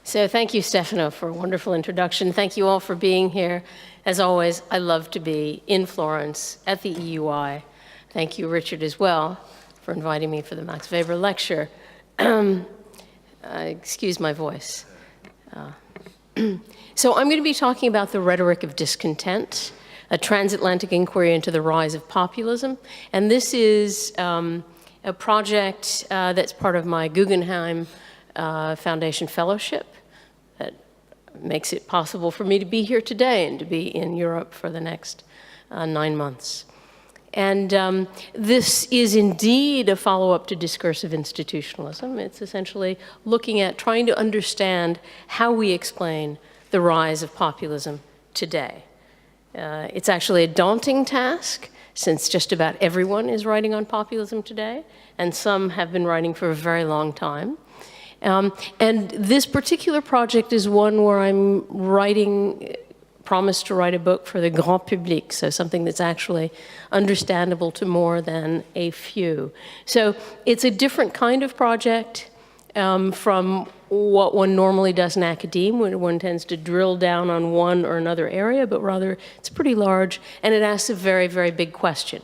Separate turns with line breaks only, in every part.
So thank you, Stefano, for a wonderful introduction. Thank you all for being here. As always, I love to be in Florence at the EUI. Thank you, Richard, as well, for inviting me for the Max Weber lecture. Excuse my voice. So I'm going to be talking about the rhetoric of discontent, a transatlantic inquiry into the rise of populism. And this is a project that's part of my Guggenheim Foundation Fellowship that makes it possible for me to be here today and to be in Europe for the next 9 months. And this is indeed a follow-up to discursive institutionalism. It's essentially looking at trying to understand how we explain the rise of populism today. It's actually a daunting task, since just about everyone is writing on populism today, and some have been writing for a very long time. And this particular project is one where I'm promised to write a book for the grand public, so something that's actually understandable to more than a few. So it's a different kind of project from what one normally does in academia, when one tends to drill down on one or another area, but rather it's pretty large, and it asks a very, very big question.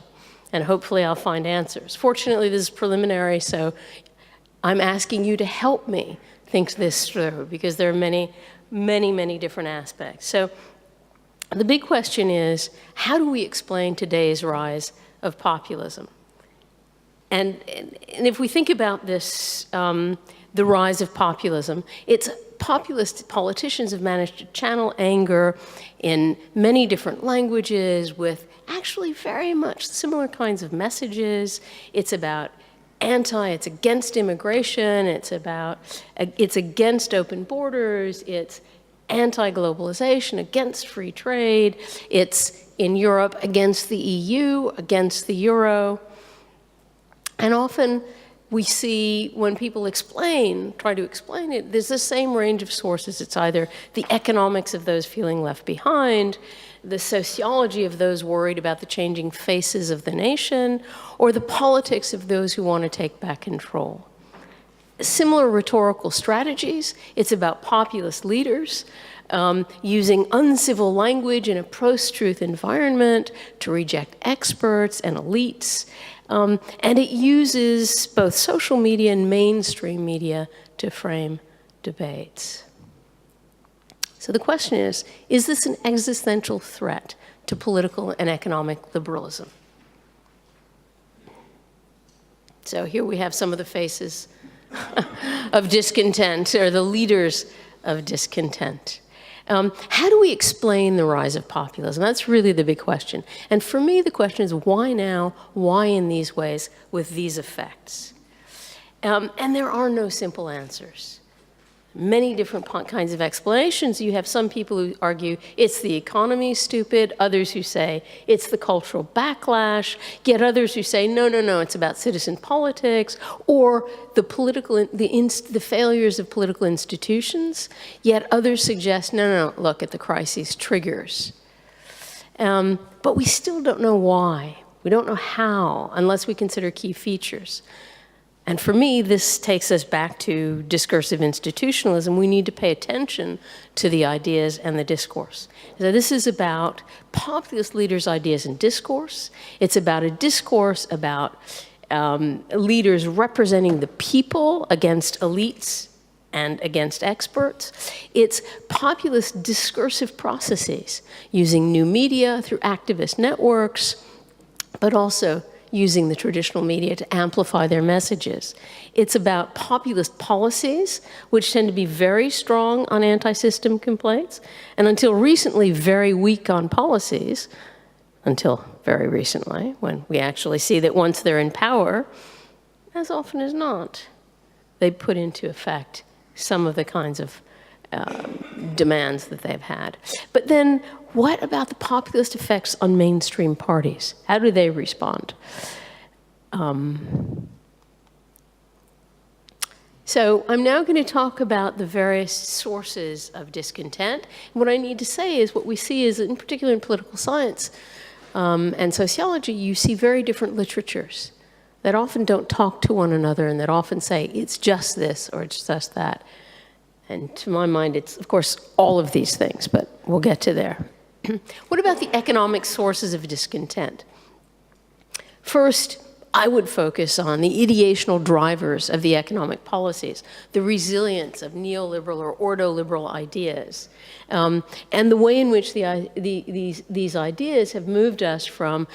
And hopefully I'll find answers. Fortunately, this is preliminary, so I'm asking you to help me think this through, because there are many, many, many different aspects. So the big question is, how do we explain today's rise of populism? And if we think about this, the rise of populism, it's populist politicians have managed to channel anger in many different languages with actually very much similar kinds of messages. It's about it's against immigration, it's against open borders, it's anti-globalization, against free trade, it's in Europe against the EU, against the euro. And often we see when people try to explain it, there's the same range of sources. It's either the economics of those feeling left behind, the sociology of those worried about the changing faces of the nation, or the politics of those who want to take back control. Similar rhetorical strategies. It's about populist leaders using uncivil language in a post-truth environment to reject experts and elites. And it uses both social media and mainstream media to frame debates. So the question is this an existential threat to political and economic liberalism? So here we have some of the faces of discontent, or the leaders of discontent. How do we explain the rise of populism? That's really the big question. And for me, the question is, why now? Why in these ways with these effects? And there are no simple answers. Many different kinds of explanations. You have some people who argue it's the economy stupid, others who say it's the cultural backlash, yet others who say, no, it's about citizen politics, or the failures of political institutions, yet others suggest, no, look at the crisis triggers. But we still don't know why. We don't know how, unless we consider key features. And for me, this takes us back to discursive institutionalism. We need to pay attention to the ideas and the discourse. So this is about populist leaders' ideas and discourse. It's about a discourse about leaders representing the people against elites and against experts. It's populist discursive processes using new media through activist networks, but also using the traditional media to amplify their messages. It's about populist policies, which tend to be very strong on anti-system complaints, and until recently, very weak on policies, until very recently, when we actually see that once they're in power, as often as not, they put into effect some of the kinds of demands that they've had. But then, what about the populist effects on mainstream parties? How do they respond? So I'm now going to talk about the various sources of discontent. What I need to say is what we see is, in particular in political science and sociology, you see very different literatures that often don't talk to one another and that often say it's just this or it's just that. And to my mind, it's, of course, all of these things, but we'll get to there. What about the economic sources of discontent? First, I would focus on the ideational drivers of the economic policies, the resilience of neoliberal or ordoliberal ideas, and the way in which these ideas have moved us from,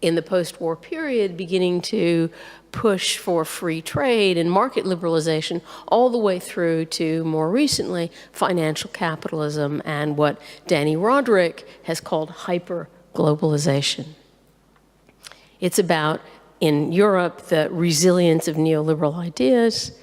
in the post-war period, beginning to push for free trade and market liberalization, all the way through to, more recently, financial capitalism and what Danny Roderick has called hyper-globalization. It's about, in Europe, the resilience of neoliberal ideas.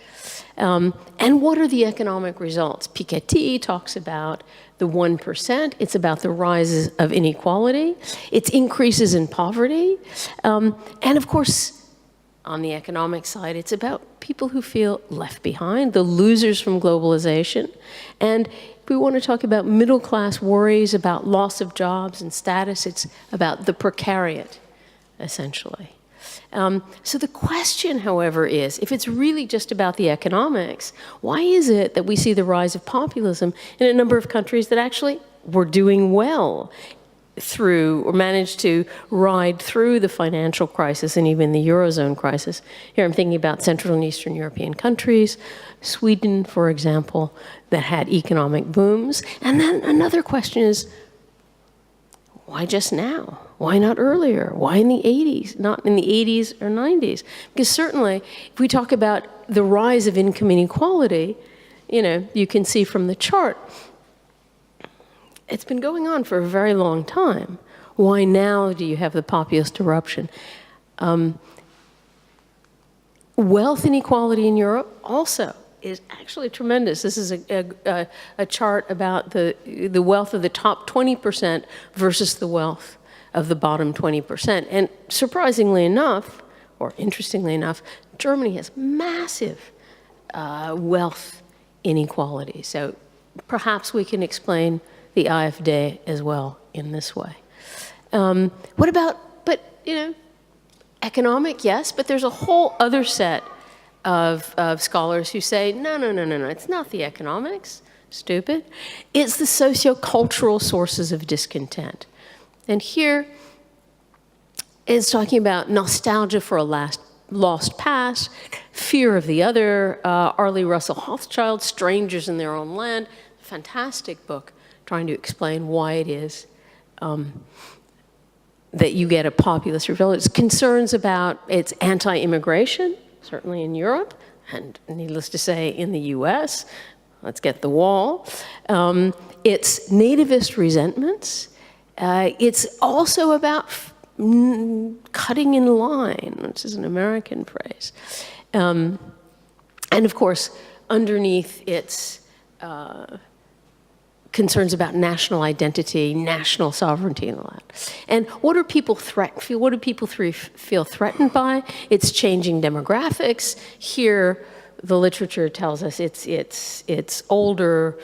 And what are the economic results? Piketty talks about the 1%. It's about the rise of inequality. It's increases in poverty. And of course, on the economic side, it's about people who feel left behind, the losers from globalization. And if we want to talk about middle-class worries about loss of jobs and status, it's about the precariat, essentially. So the question, however, is, if it's really just about the economics, why is it that we see the rise of populism in a number of countries that actually were doing well through, or managed to ride through the financial crisis and even the Eurozone crisis? Here I'm thinking about Central and Eastern European countries, Sweden, for example, that had economic booms. And then another question is, why just now? Why not earlier? Why in the 80s, not in the 80s or 90s? Because certainly, if we talk about the rise of income inequality, you can see from the chart, it's been going on for a very long time. Why now do you have the populist eruption? Wealth inequality in Europe also is actually tremendous. This is a chart about the wealth of the top 20% versus the wealth of the bottom 20%. And surprisingly enough, or interestingly enough, Germany has massive wealth inequality. So perhaps we can explain the AfD as well in this way. What about, economic, yes, but there's a whole other set of scholars who say, no, it's not the economics, stupid. It's the sociocultural sources of discontent. And here it's talking about nostalgia for a lost past, fear of the other, Arlie Russell Hochschild, Strangers in Their Own Land, fantastic book trying to explain why it is that you get a populist revolt. It's concerns about its anti-immigration, certainly in Europe, and needless to say, in the US. Let's get the wall. It's nativist resentments. It's also about cutting in line, which is an American phrase. And of course, underneath it's concerns about national identity, national sovereignty, and all that. And what do people feel threatened by? It's changing demographics. Here, the literature tells us it's older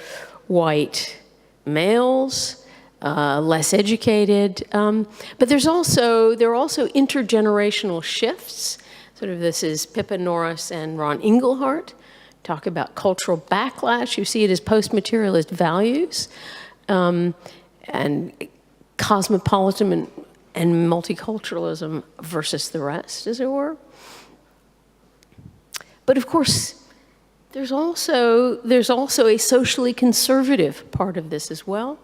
white males, less educated, but there are also intergenerational shifts. Sort of, this is Pippa Norris and Ron Inglehart. Talk about cultural backlash. You see it as post-materialist values and cosmopolitan and multiculturalism versus the rest, as it were. But of course, there's also a socially conservative part of this as well.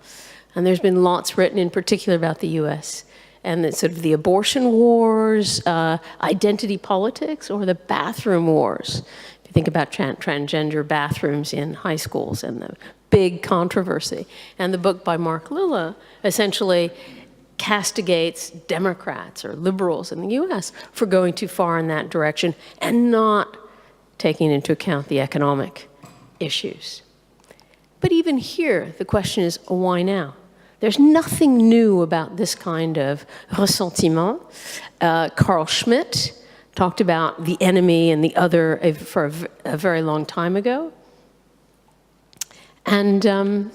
And there's been lots written in particular about the US and sort of the abortion wars, identity politics, or the bathroom wars. Think about transgender bathrooms in high schools and the big controversy. And the book by Mark Lilla essentially castigates Democrats or liberals in the US for going too far in that direction and not taking into account the economic issues. But even here, the question is, why now? There's nothing new about this kind of ressentiment. Carl Schmitt talked about the enemy and the other for a very long time ago. And, then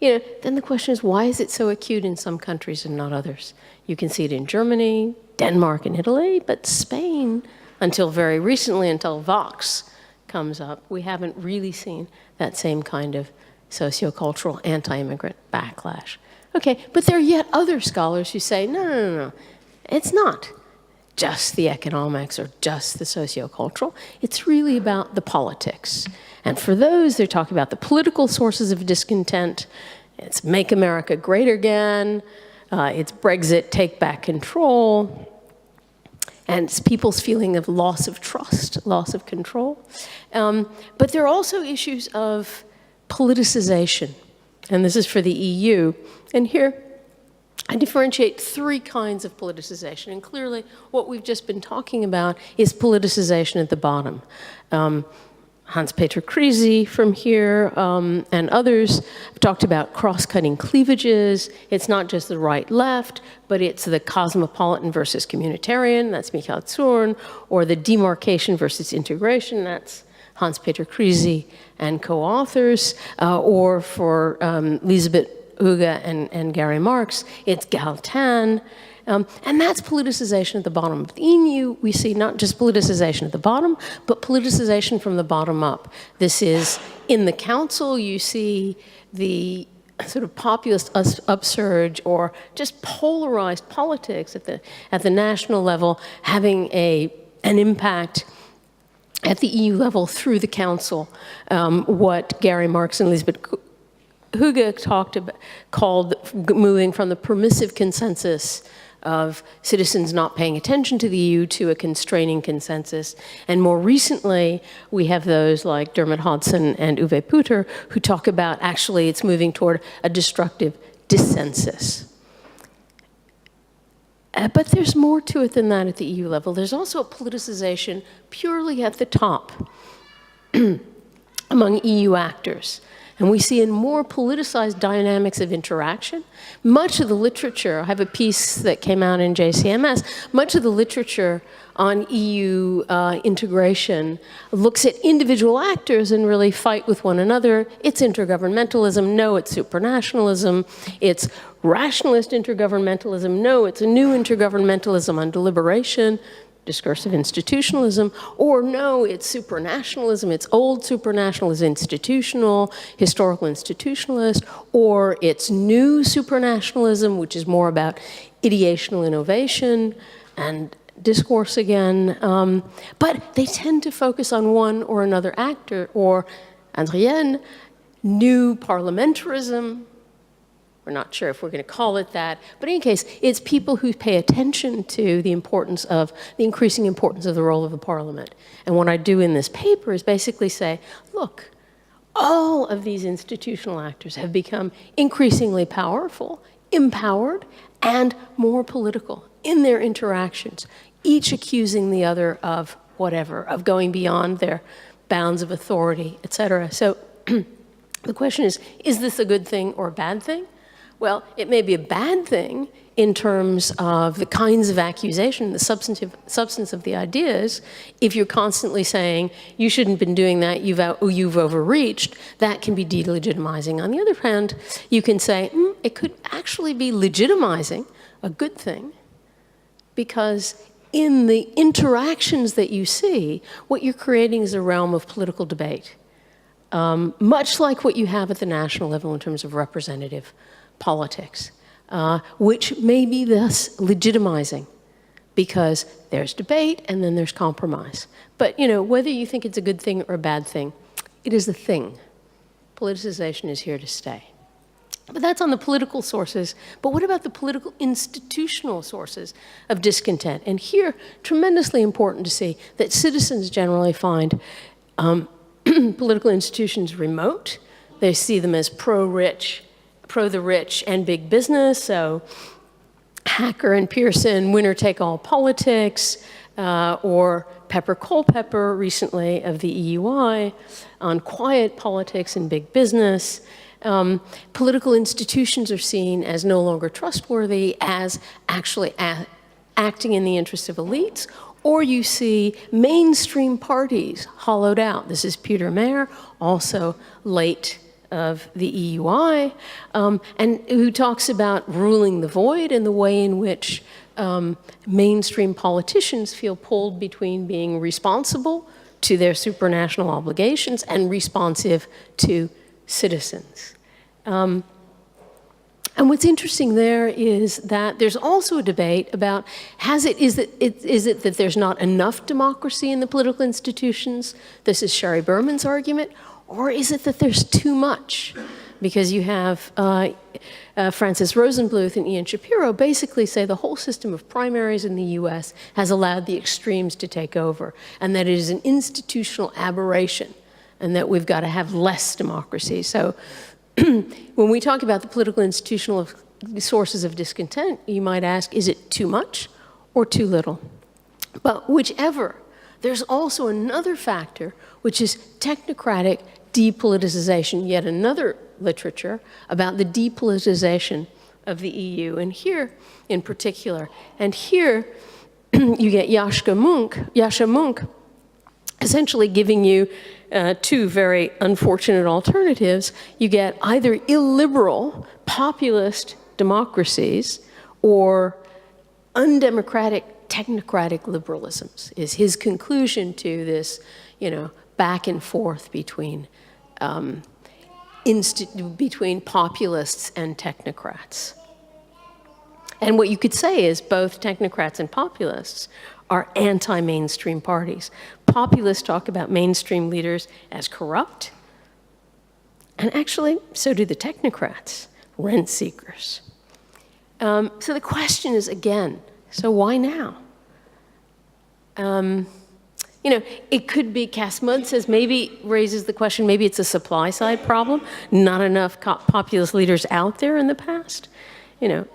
the question is, why is it so acute in some countries and not others? You can see it in Germany, Denmark, and Italy, but Spain, until very recently, until Vox comes up, we haven't really seen that same kind of sociocultural anti-immigrant backlash. Okay, but there are yet other scholars who say, no, it's not just the economics or just the sociocultural. It's really about the politics. And for those, they're talking about the political sources of discontent. It's Make America Great Again. It's Brexit, take back control. And it's people's feeling of loss of trust, loss of control. But there are also issues of politicization. And this is for the EU. And here, I differentiate three kinds of politicization. And clearly, what we've just been talking about is politicization at the bottom. Hans-Peter Kruse from here and others have talked about cross-cutting cleavages. It's not just the right-left, but it's the cosmopolitan versus communitarian, that's Michael Zorn, or the demarcation versus integration, that's Hans-Peter Kruse and co-authors, or for Elisabeth Huge and Gary Marx, it's Galtan. And that's politicization at the bottom. But in EU, we see not just politicization at the bottom, but politicization from the bottom up. This is in the council, you see the sort of populist upsurge or just polarized politics at the national level having an impact at the EU level through the council. What Gary Marx and Elisabeth Huge called moving from the permissive consensus of citizens not paying attention to the EU to a constraining consensus. And more recently, we have those like Dermot Hodson and Uwe Putter who talk about actually it's moving toward a destructive dissensus. But there's more to it than that at the EU level. There's also a politicization purely at the top among EU actors. And we see in more politicized dynamics of interaction. Much of the literature, I have a piece that came out in JCMS, much of the literature on EU integration looks at individual actors and really fight with one another. It's intergovernmentalism, no, it's supranationalism. It's rationalist intergovernmentalism, no, it's a new intergovernmentalism on deliberation. Discursive institutionalism, or no, it's supranationalism, it's old supranationalism, institutional, historical institutionalist, or it's new supranationalism, which is more about ideational innovation and discourse again. But they tend to focus on one or another actor, or, Adrienne, new parliamentarism. We're not sure if we're going to call it that, but in any case, it's people who pay attention to the importance of, the increasing importance of the role of the parliament. And what I do in this paper is basically say, look, all of these institutional actors have become increasingly powerful, empowered, and more political in their interactions, each accusing the other of whatever, of going beyond their bounds of authority, et cetera. So the question is this a good thing or a bad thing? Well, it may be a bad thing in terms of the kinds of accusation, the substance of the ideas. If you're constantly saying, you shouldn't have been doing that, you've overreached, that can be delegitimizing. On the other hand, you can say, it could actually be legitimizing, a good thing, because in the interactions that you see, what you're creating is a realm of political debate, much like what you have at the national level in terms of representative politics, which may be thus legitimizing because there's debate and then there's compromise. But whether you think it's a good thing or a bad thing, it is a thing. Politicization is here to stay. But that's on the political sources. But what about the political institutional sources of discontent? And here, tremendously important to see that citizens generally find political institutions remote. They see them as pro the rich and big business, so Hacker and Pearson, winner-take-all politics, or Pepper Culpepper recently of the EUI on quiet politics and big business. Political institutions are seen as no longer trustworthy, as actually acting in the interest of elites, or you see mainstream parties hollowed out. This is Peter Mayer, also late of the EUI, and who talks about ruling the void and the way in which mainstream politicians feel pulled between being responsible to their supranational obligations and responsive to citizens. And what's interesting there is that there's also a debate about is it that there's not enough democracy in the political institutions? This is Sherry Berman's argument. Or is it that there's too much? Because you have Francis Rosenbluth and Ian Shapiro basically say the whole system of primaries in the US has allowed the extremes to take over, and that it is an institutional aberration, and that we've got to have less democracy. So when we talk about the political institutional sources of discontent, you might ask, is it too much or too little? But whichever, there's also another factor, which is technocratic depoliticization, yet another literature about the depoliticization of the EU, and here in particular. And here you get Yascha Mounk essentially giving you two very unfortunate alternatives. You get either illiberal, populist democracies or undemocratic, technocratic liberalisms, is his conclusion to this, back and forth between populists and technocrats. And what you could say is both technocrats and populists are anti-mainstream parties. Populists talk about mainstream leaders as corrupt, and actually, so do the technocrats, rent seekers. So the question is, again, so why now? It could be, Cass-Mudd says, raises the question, maybe it's a supply side problem, not enough populist leaders out there in the past,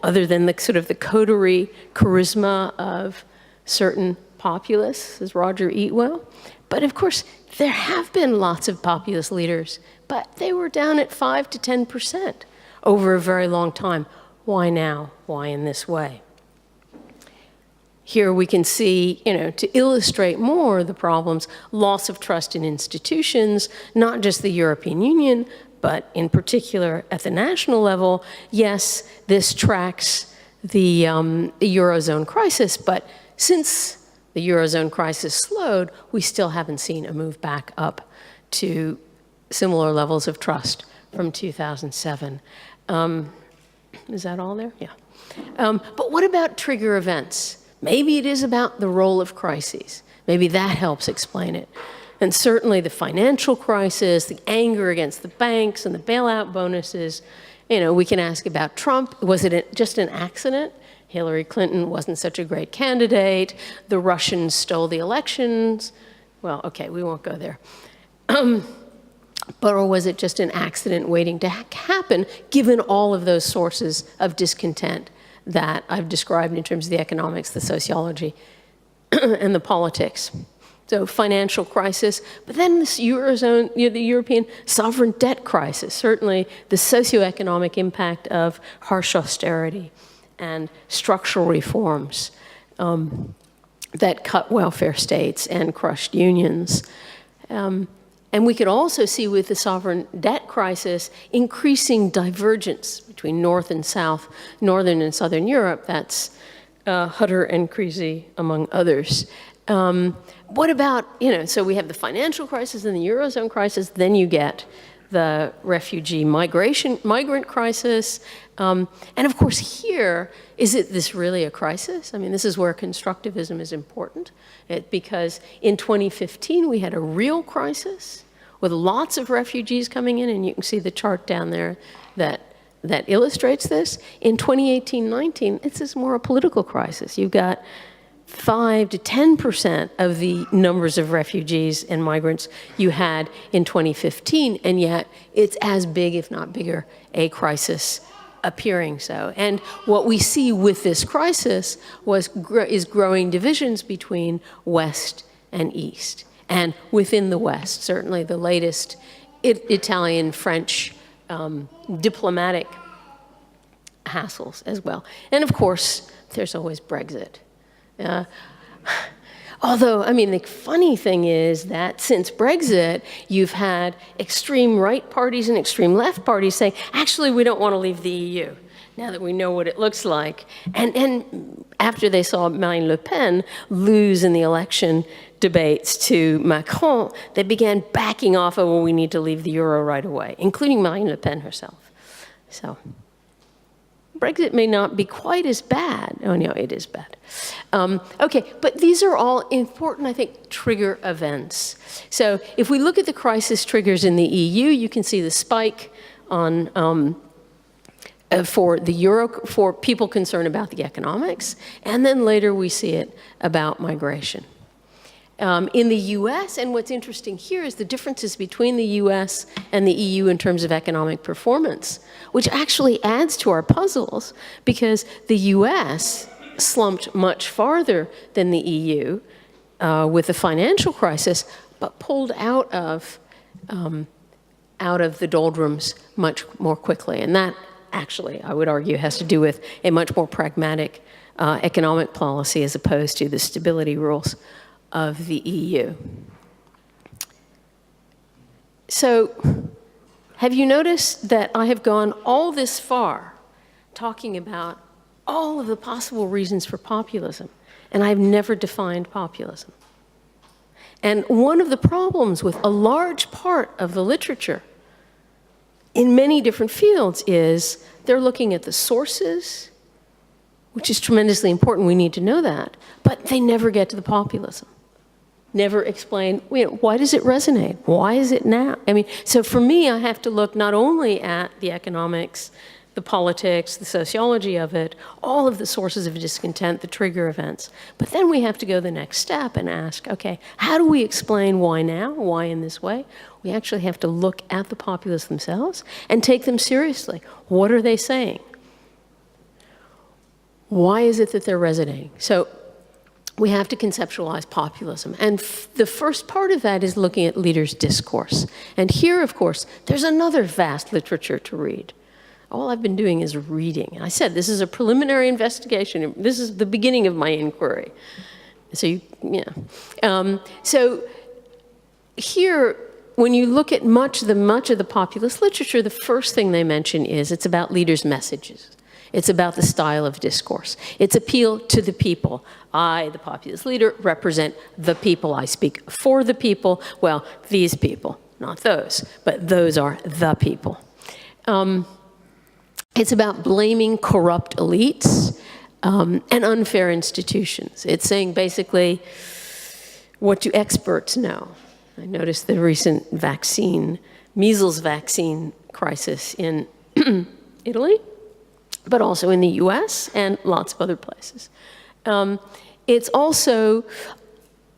other than the sort of the coterie charisma of certain populists, as Roger Eatwell. But of course, there have been lots of populist leaders, but they were down at 5 to 10% over a very long time. Why now? Why in this way? Here we can see, to illustrate more the problems, loss of trust in institutions, not just the European Union, but in particular at the national level. Yes, this tracks the Eurozone crisis, but since the Eurozone crisis slowed, we still haven't seen a move back up to similar levels of trust from 2007. Is that all there? Yeah. But what about trigger events? Maybe it is about the role of crises. Maybe that helps explain it. And certainly the financial crisis, the anger against the banks and the bailout bonuses, we can ask about Trump. Was it just an accident? Hillary Clinton wasn't such a great candidate. The Russians stole the elections. Well, okay, we won't go there. Or was it just an accident waiting to happen, given all of those sources of discontent that I've described in terms of the economics, the sociology, and the politics? So financial crisis, but then this Eurozone, the European sovereign debt crisis, certainly the socioeconomic impact of harsh austerity and structural reforms that cut welfare states and crushed unions. And we could also see with the sovereign debt crisis increasing divergence between North and South, Northern and Southern Europe. That's Hutter and Creasy, among others. What about, so we have the financial crisis and the Eurozone crisis, then you get the refugee migrant crisis. And of course here, is this really a crisis? I mean, this is where constructivism is important, because in 2015 we had a real crisis with lots of refugees coming in, and you can see the chart down there that illustrates this. In 2018-19, this is more a political crisis. You've got 5 to 10% of the numbers of refugees and migrants you had in 2015, and yet it's as big, if not bigger, a crisis appearing so. And what we see with this crisis is growing divisions between West and East. And within the West, certainly the latest Italian, French diplomatic hassles as well. And of course, there's always Brexit. Although, I mean, the funny thing is that since Brexit, you've had extreme right parties and extreme left parties saying, actually, we don't want to leave the EU. now that we know what it looks like. And after they saw Marine Le Pen lose in the election debates to Macron, they began backing off, oh, well, we need to leave the euro right away, including Marine Le Pen herself. So Brexit may not be quite as bad. Oh, no, it is bad. Okay, but these are all important, I think, trigger events. So if we look at the crisis triggers in the EU, you can see the spike on for the euro, for people concerned about the economics, and then later we see it about migration. In the US, and what's interesting here is the differences between the US and the EU in terms of economic performance, which actually adds to our puzzles because the US slumped much farther than the EU with the financial crisis, but pulled out of the doldrums much more quickly. And that actually, I would argue, has to do with a much more pragmatic economic policy as opposed to the stability rules of the EU. So, have you noticed that I have gone all this far talking about all of the possible reasons for populism, and I've never defined populism? And one of the problems with a large part of the literature in many different fields is they're looking at the sources, which is tremendously important, we need to know that, but they never get to the populism. Never explain, why does it resonate? Why is it now? I mean, so for me, I have to look not only at the economics, the politics, the sociology of it, all of the sources of discontent, the trigger events, but then we have to go the next step and ask, okay, how do we explain why now? Why in this way? We actually have to look at the populists themselves and take them seriously. What are they saying? Why is it that they're resonating? So we have to conceptualize populism. And the first part of that is looking at leaders' discourse. And here, of course, there's another vast literature to read. All I've been doing is reading. I said this is a preliminary investigation. This is the beginning of my inquiry. So, so here, when you look at much of the populist literature, the first thing they mention is it's about leaders' messages. It's about the style of discourse. It's appeal to the people. I, the populist leader, represent the people. I speak for the people. Well, these people, not those, but those are the people. It's about blaming corrupt elites and unfair institutions. It's saying basically, what do experts know? I noticed the recent measles vaccine crisis in Italy, but also in the US and lots of other places. It's also,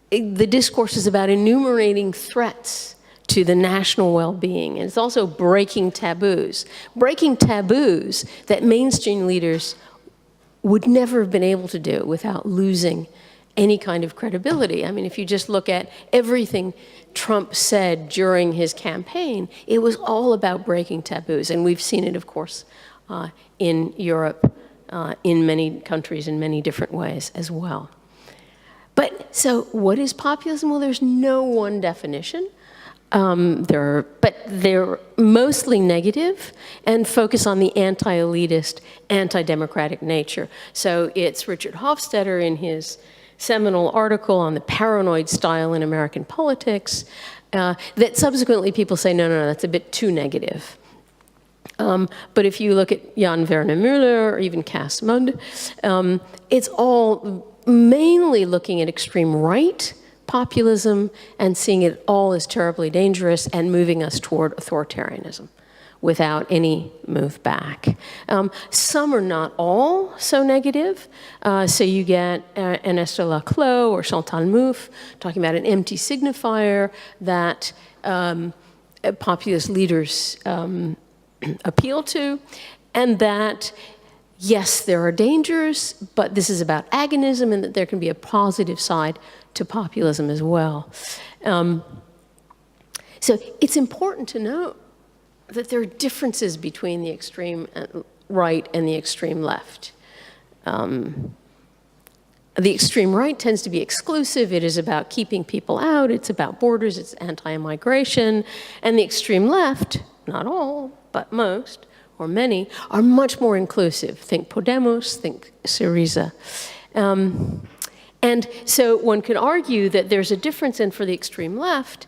the discourse is about enumerating threats to the national well-being, and it's also breaking taboos that mainstream leaders would never have been able to do without losing any kind of credibility. I mean, if you just look at everything Trump said during his campaign, it was all about breaking taboos, and we've seen it, of course, in Europe, in many countries, in many different ways as well. But so what is populism? Well, there's no one definition. But they're mostly negative and focus on the anti-elitist, anti-democratic nature. So it's Richard Hofstadter in his seminal article on the paranoid style in American politics that subsequently people say, no, that's a bit too negative. But if you look at Jan Werner Müller or even Cass Mund, it's all mainly looking at extreme right populism and seeing it all as terribly dangerous and moving us toward authoritarianism without any move back. Some are not all so negative. So you get Ernesto Laclau or Chantal Mouffe talking about an empty signifier that populist leaders appeal to, and that yes, there are dangers, but this is about agonism and that there can be a positive side to populism as well. So it's important to note that there are differences between the extreme right and the extreme left. The extreme right tends to be exclusive. It is about keeping people out. It's about borders. It's anti-immigration. And the extreme left, not all, but most, or many, are much more inclusive. Think Podemos, think Syriza. And so one could argue that there's a difference, and for the extreme left,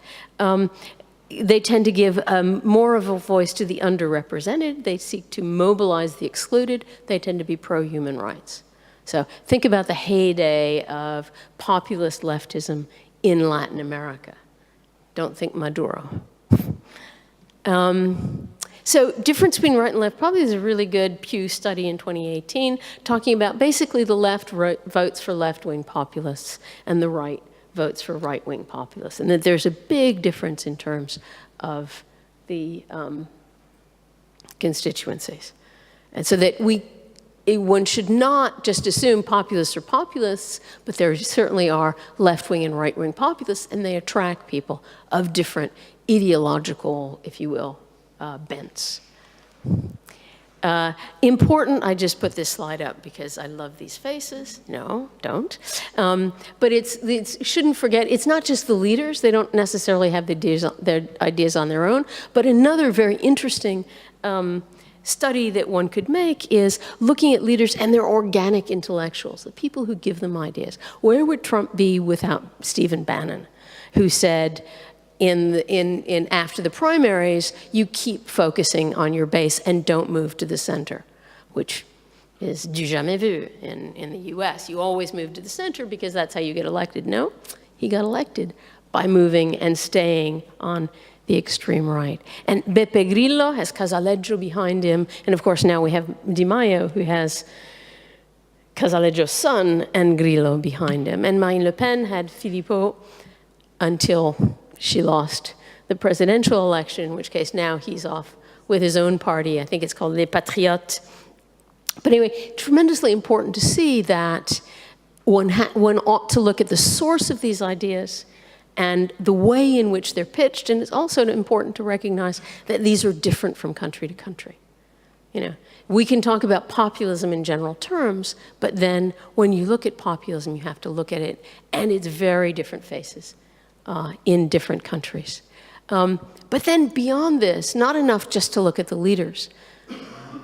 they tend to give more of a voice to the underrepresented. They seek to mobilize the excluded. They tend to be pro-human rights. So think about the heyday of populist leftism in Latin America. Don't think Maduro. So difference between right and left probably is a really good Pew study in 2018, talking about basically the left votes for left-wing populists and the right votes for right-wing populists, and that there's a big difference in terms of the constituencies. And so that one should not just assume populists are populists, but there certainly are left-wing and right-wing populists, and they attract people of different ideological, if you will, bents. Important, I just put this slide up because I love these faces. No, don't. But shouldn't forget, it's not just the leaders. They don't necessarily have their ideas on their own. But another very interesting study that one could make is looking at leaders and their organic intellectuals, the people who give them ideas. Where would Trump be without Stephen Bannon, who said, after the primaries, you keep focusing on your base and don't move to the center, which is du jamais vu in the US. You always move to the center because that's how you get elected. No, he got elected by moving and staying on the extreme right. And Beppe Grillo has Casaleggio behind him, and of course now we have Di Maio, who has Casaleggio's son and Grillo behind him. And Marine Le Pen had Philippot until she lost the presidential election, in which case now he's off with his own party. I think it's called Les Patriotes. But anyway, tremendously important to see that one ought to look at the source of these ideas and the way in which they're pitched. And it's also important to recognize that these are different from country to country. You know, we can talk about populism in general terms, but then when you look at populism, you have to look at it and its very different faces in different countries. But then beyond this, not enough just to look at the leaders.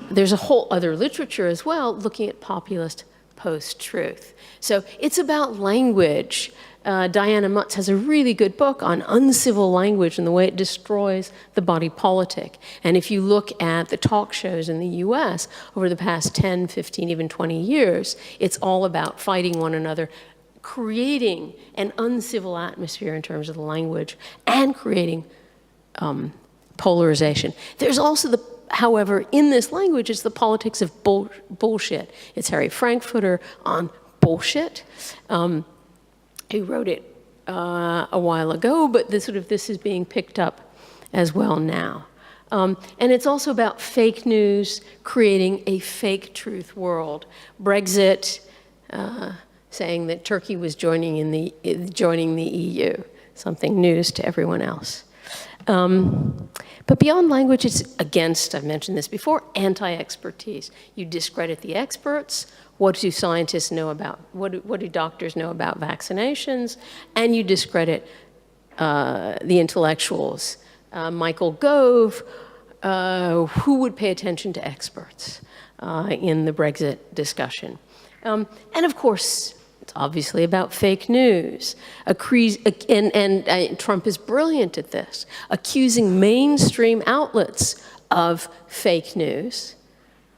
There's a whole other literature as well looking at populist post-truth. So it's about language. Diana Mutz has a really good book on uncivil language and the way it destroys the body politic. And if you look at the talk shows in the US over the past 10, 15, even 20 years, it's all about fighting one another, creating an uncivil atmosphere in terms of the language, and creating polarization. There's also however, in this language, it's the politics of bullshit. It's Harry Frankfurter on bullshit. He wrote it a while ago, but this is being picked up as well now. And it's also about fake news, creating a fake truth world. Brexit, saying that Turkey was joining the EU, something news to everyone else. But beyond language, it's against, I've mentioned this before, anti-expertise. You discredit the experts. What do scientists know about, what do doctors know about vaccinations? And you discredit the intellectuals. Michael Gove, who would pay attention to experts in the Brexit discussion? And of course, it's obviously about fake news. And Trump is brilliant at this, accusing mainstream outlets of fake news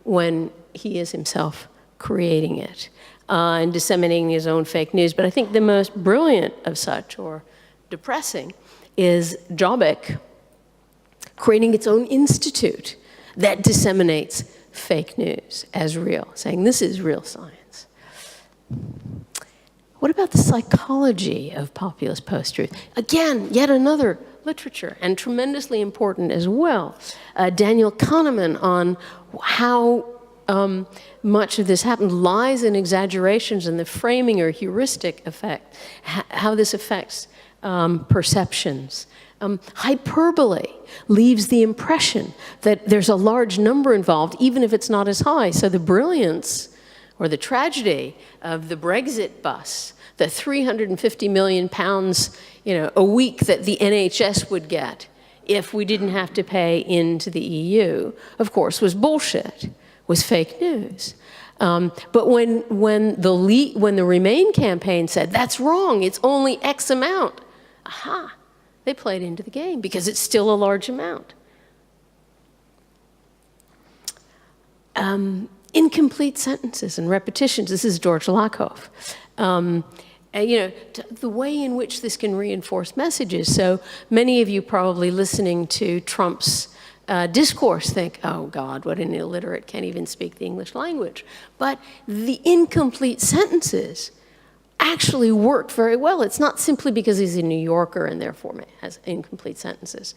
when he is himself creating it and disseminating his own fake news. But I think the most brilliant of such, or depressing, is Jobbik creating its own institute that disseminates fake news as real, saying this is real science. What about the psychology of populist post-truth? Again, yet another literature, and tremendously important as well. Daniel Kahneman on how much of this happened, lies and exaggerations and the framing or heuristic effect, how this affects perceptions. Hyperbole leaves the impression that there's a large number involved, even if it's not as high. So the brilliance or the tragedy of the Brexit bus, the 350 million pounds, a week that the NHS would get if we didn't have to pay into the EU, of course, was bullshit, was fake news. But when the Remain campaign said, that's wrong, it's only X amount, aha, they played into the game because it's still a large amount. Incomplete sentences and repetitions. This is George Lakoff. The way in which this can reinforce messages. So many of you probably listening to Trump's discourse think, oh God, what an illiterate, can't even speak the English language. But the incomplete sentences actually worked very well. It's not simply because he's a New Yorker and therefore has incomplete sentences,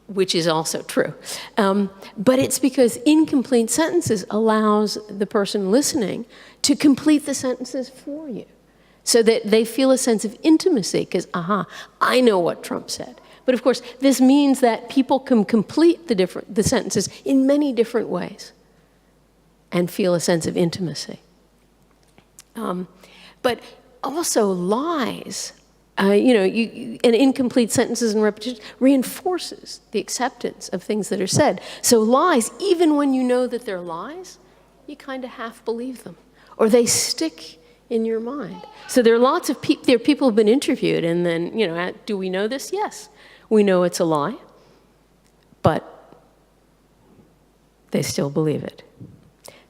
which is also true. But it's because incomplete sentences allows the person listening to complete the sentences for you so that they feel a sense of intimacy because, aha, I know what Trump said. But of course, this means that people can complete the sentences in many different ways and feel a sense of intimacy. But also lies, and incomplete sentences and repetition reinforces the acceptance of things that are said. So lies, even when you know that they're lies, you kind of half believe them, or they stick in your mind. So there are lots of people who've been interviewed, and then, do we know this? Yes. We know it's a lie, but they still believe it.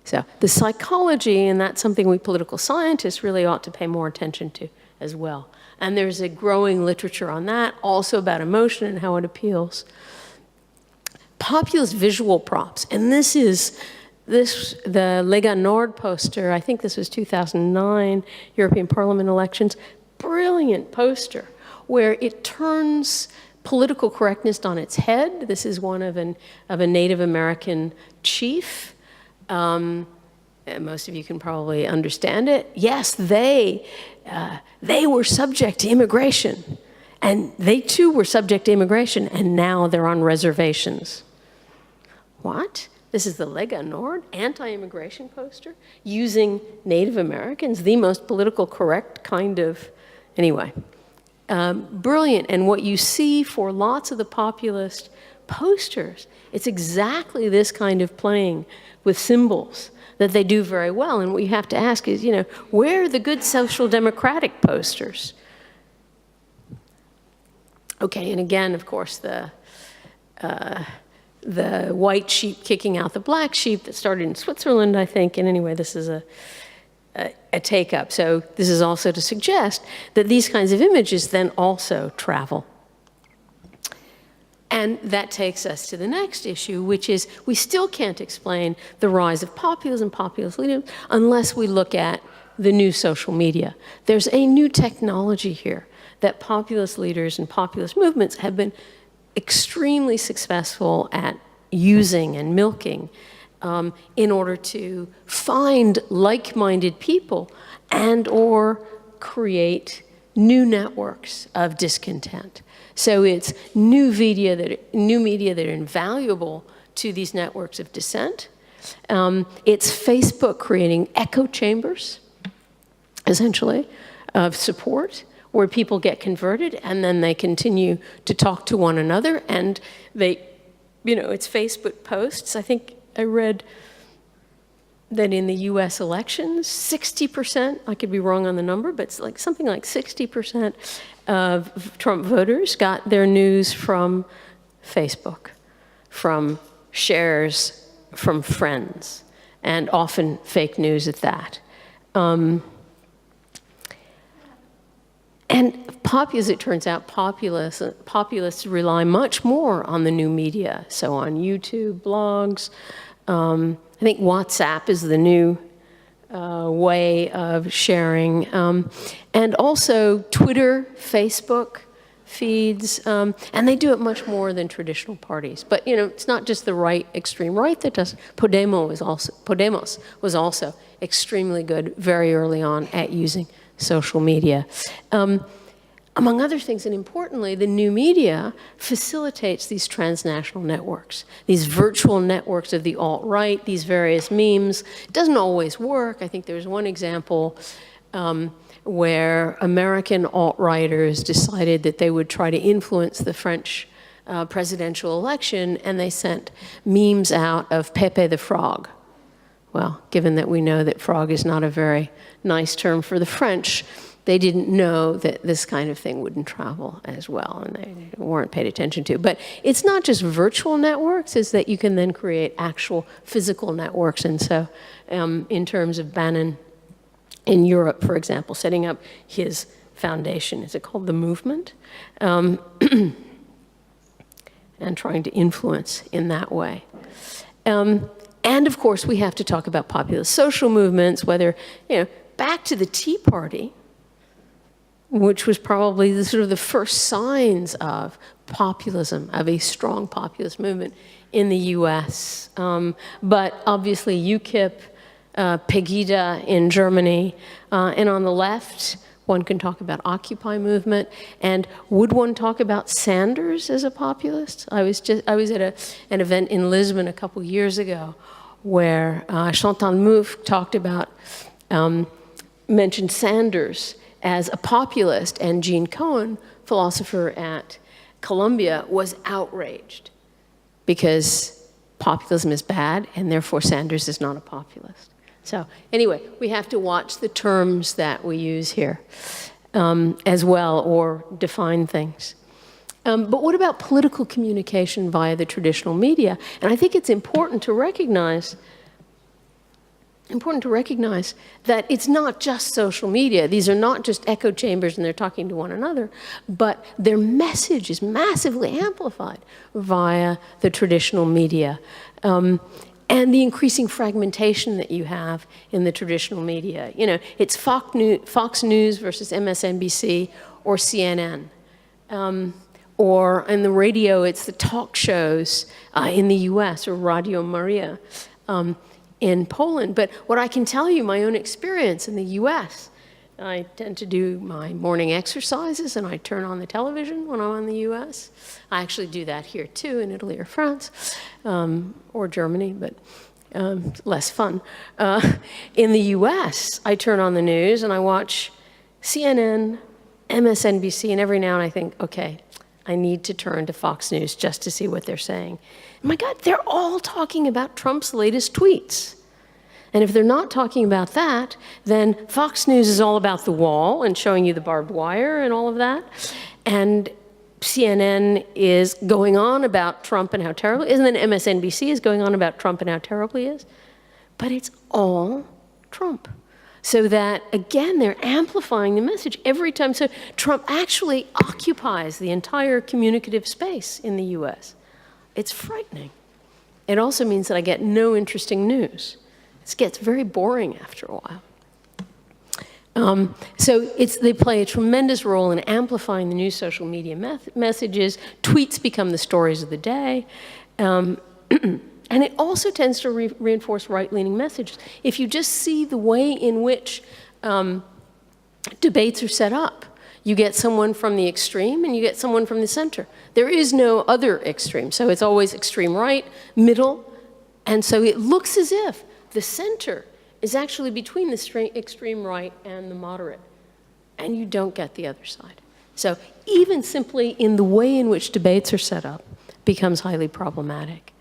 So the psychology, and that's something we political scientists really ought to pay more attention to as well. And there's a growing literature on that, also about emotion and how it appeals. Populist visual props, and this is the Lega Nord poster, I think this was 2009, European Parliament elections, brilliant poster where it turns political correctness on its head. This is one of a Native American chief. And most of you can probably understand it. Yes, they were subject to immigration, and they too were subject to immigration, and now they're on reservations. What? This is the Lega Nord anti-immigration poster using Native Americans, the most political correct kind of, anyway. Brilliant, and what you see for lots of the populist posters, it's exactly this kind of playing with symbols that they do very well. And what you have to ask is, where are the good social democratic posters? Okay, and again, of course, the white sheep kicking out the black sheep that started in Switzerland, I think. And anyway, this is a take-up. So this is also to suggest that these kinds of images then also travel. And that takes us to the next issue, which is we still can't explain the rise of populism, populist leaders, unless we look at the new social media. There's a new technology here that populist leaders and populist movements have been extremely successful at using and milking in order to find like-minded people and or create new networks of discontent. So it's new media that are invaluable to these networks of dissent. It's Facebook creating echo chambers, essentially, of support, where people get converted and then they continue to talk to one another, and it's Facebook posts. I think I read that in the US elections, 60%, I could be wrong on the number, but it's like something like 60% of Trump voters got their news from Facebook, from shares from friends, and often fake news at that. And as it turns out, populists rely much more on the new media, so on YouTube, blogs. I think WhatsApp is the new way of sharing. And also Twitter, Facebook feeds, and they do it much more than traditional parties. But it's not just the right, extreme right that does. Podemos was also extremely good very early on at using social media. Among other things, and importantly, the new media facilitates these transnational networks, these virtual networks of the alt-right, these various memes. It doesn't always work. I think there's one example where American alt-righters decided that they would try to influence the French presidential election, and they sent memes out of Pepe the Frog. Well, given that we know that frog is not a very nice term for the French, they didn't know that this kind of thing wouldn't travel as well, and they weren't paid attention to. But it's not just virtual networks, it's that you can then create actual physical networks. And so in terms of Bannon in Europe, for example, setting up his foundation, is it called The Movement? And trying to influence in that way. And of course, we have to talk about populist social movements, whether, back to the Tea Party, which was probably the sort of the first signs of populism, of a strong populist movement in the US. But obviously UKIP, Pegida in Germany, and on the left, one can talk about Occupy movement. And would one talk about Sanders as a populist? I was at an event in Lisbon a couple years ago where Chantal Mouffe talked about, mentioned Sanders as a populist, and Gene Cohen, philosopher at Columbia, was outraged because populism is bad and therefore Sanders is not a populist. So anyway, we have to watch the terms that we use here as well, or define things. But what about political communication via the traditional media? And I think it's important to recognize that it's not just social media. These are not just echo chambers and they're talking to one another, but their message is massively amplified via the traditional media. And the increasing fragmentation that you have in the traditional media. It's Fox News versus MSNBC or CNN. Or in the radio, it's the talk shows in the US, or Radio Maria in Poland. But what I can tell you, my own experience in the US, I tend to do my morning exercises and I turn on the television when I'm in the US. I actually do that here too, in Italy or France, or Germany, but less fun. In the US, I turn on the news and I watch CNN, MSNBC, and every now and I think, okay, I need to turn to Fox News just to see what they're saying. My God, they're all talking about Trump's latest tweets. And if they're not talking about that, then Fox News is all about the wall and showing you the barbed wire and all of that. And CNN is going on about Trump and how terrible, and then MSNBC is going on about Trump and how terrible he is. But it's all Trump. So that, again, they're amplifying the message every time. So Trump actually occupies the entire communicative space in the US. It's frightening. It also means that I get no interesting news. It gets very boring after a while. So they play a tremendous role in amplifying the new social media messages. Tweets become the stories of the day. And it also tends to reinforce right-leaning messages. If you just see the way in which debates are set up, you get someone from the extreme and you get someone from the center. There is no other extreme. So it's always extreme right, middle, and so it looks as if the center is actually between the extreme right and the moderate, and you don't get the other side. So even simply in the way in which debates are set up becomes highly problematic.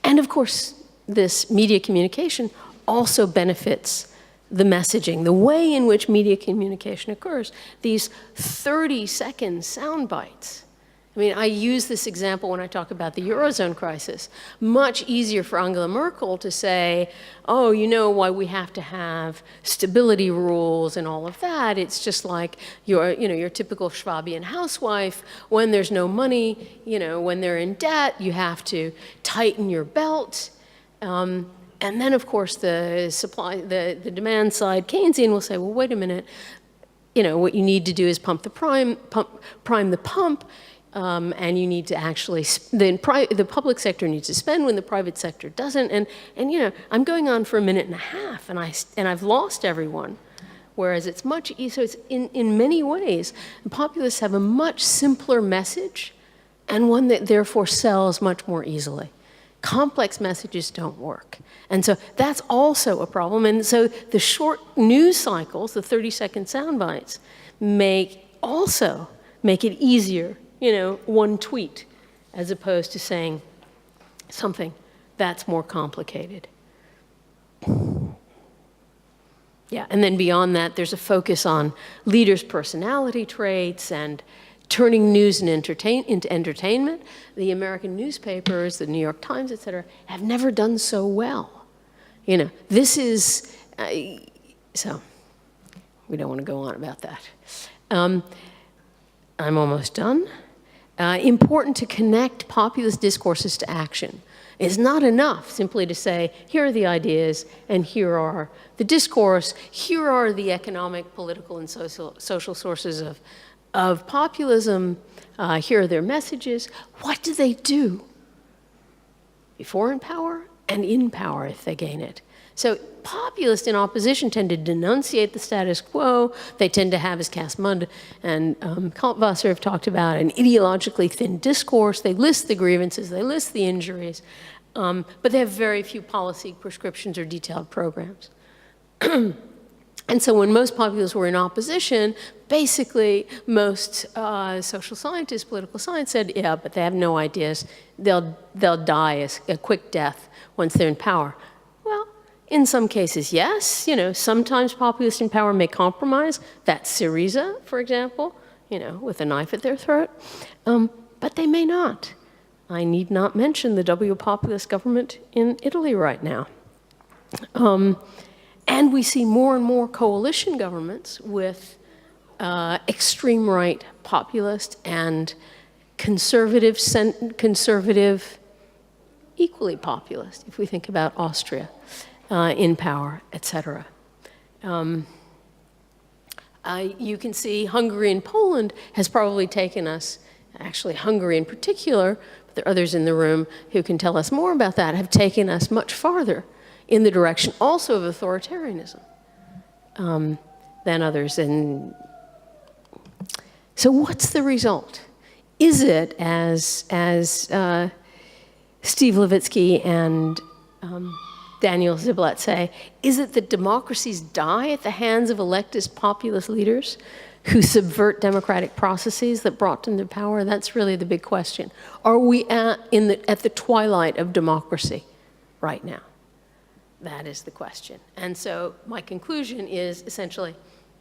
And of course, this media communication also benefits the messaging, the way in which media communication occurs. These 30-second sound bites. I mean, I use this example when I talk about the Eurozone crisis. Much easier for Angela Merkel to say, oh, you know why we have to have stability rules and all of that. It's just like your typical Schwabian housewife. When there's no money, when they're in debt, you have to tighten your belt. And then, of course, the demand side Keynesian will say, well, wait a minute. What you need to do is prime the pump. And you need to actually, the public sector needs to spend when the private sector doesn't. And I'm going on for a minute and a half, and I've lost everyone. Whereas it's much easier. So it's in many ways, populists have a much simpler message, and one that therefore sells much more easily. Complex messages don't work. And so that's also a problem. And so the short news cycles, the 30-second sound bites, make it easier one tweet, as opposed to saying something that's more complicated. Yeah, and then beyond that, there's a focus on leaders' personality traits and turning news and into entertainment. The American newspapers, the New York Times, et cetera, have never done so well. This is, so we don't want to go on about that. I'm almost done. Important to connect populist discourses to action. It's not enough simply to say, here are the ideas, and here are the discourse, here are the economic, political, and social sources of populism, here are their messages. What do they do before in power and in power if they gain it? So populists in opposition tend to denunciate the status quo. They tend to have, as Cass-Mund and Kaltwasser have talked about, an ideologically thin discourse. They list the grievances, they list the injuries, but they have very few policy prescriptions or detailed programs. And so when most populists were in opposition, basically most social scientists, political science said, yeah, but they have no ideas. They'll die a quick death once they're in power. Well, in some cases, yes. Sometimes populists in power may compromise. That's Syriza, for example, with a knife at their throat. But they may not. I need not mention the populist government in Italy right now. And we see more and more coalition governments with extreme right populist and conservative, equally populist, if we think about Austria, in power, et cetera. You can see Hungary and Poland has probably taken us, actually Hungary in particular, but there are others in the room who can tell us more about that, have taken us much farther in the direction also of authoritarianism than others. And so what's the result? Is it, as Steve Levitsky and Daniel Ziblatt say, is it that democracies die at the hands of electist populist leaders who subvert democratic processes that brought them to power? That's really the big question. Are we at the twilight of democracy right now? That is the question. And so my conclusion is essentially,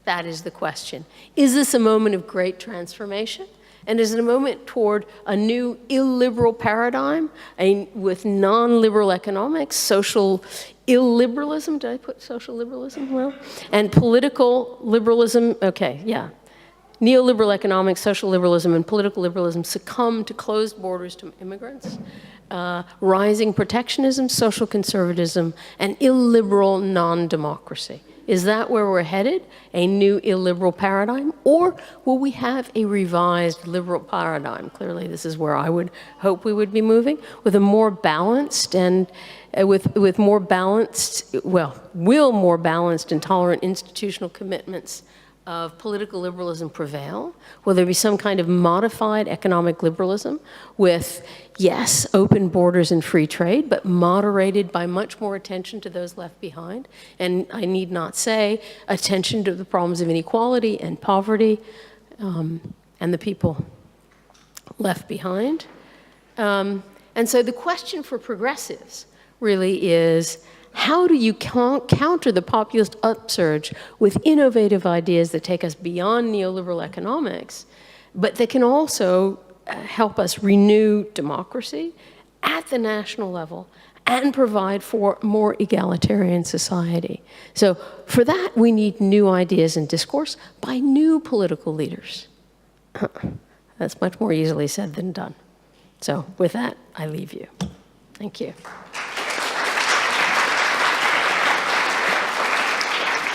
that is the question. Is this a moment of great transformation? And is it a moment toward a new illiberal paradigm with non-liberal economics, social illiberalism? Did I put social liberalism? Well, and political liberalism. Okay, yeah. Neoliberal economics, social liberalism, and political liberalism succumb to closed borders to immigrants, rising protectionism, social conservatism, and illiberal non-democracy. Is that where we're headed? A new illiberal paradigm? Or will we have a revised liberal paradigm? Clearly, this is where I would hope we would be moving, with a more balanced and with more balanced, will more balanced and tolerant institutional commitments of political liberalism prevail? Will there be some kind of modified economic liberalism with, yes, open borders and free trade, but moderated by much more attention to those left behind? And I need not say attention to the problems of inequality and poverty and the people left behind. And so the question for progressives really is, how do you counter the populist upsurge with innovative ideas that take us beyond neoliberal economics, but that can also help us renew democracy at the national level and provide for more egalitarian society? So for that, we need new ideas and discourse by new political leaders. That's much more easily said than done. So with that, I leave you. Thank you.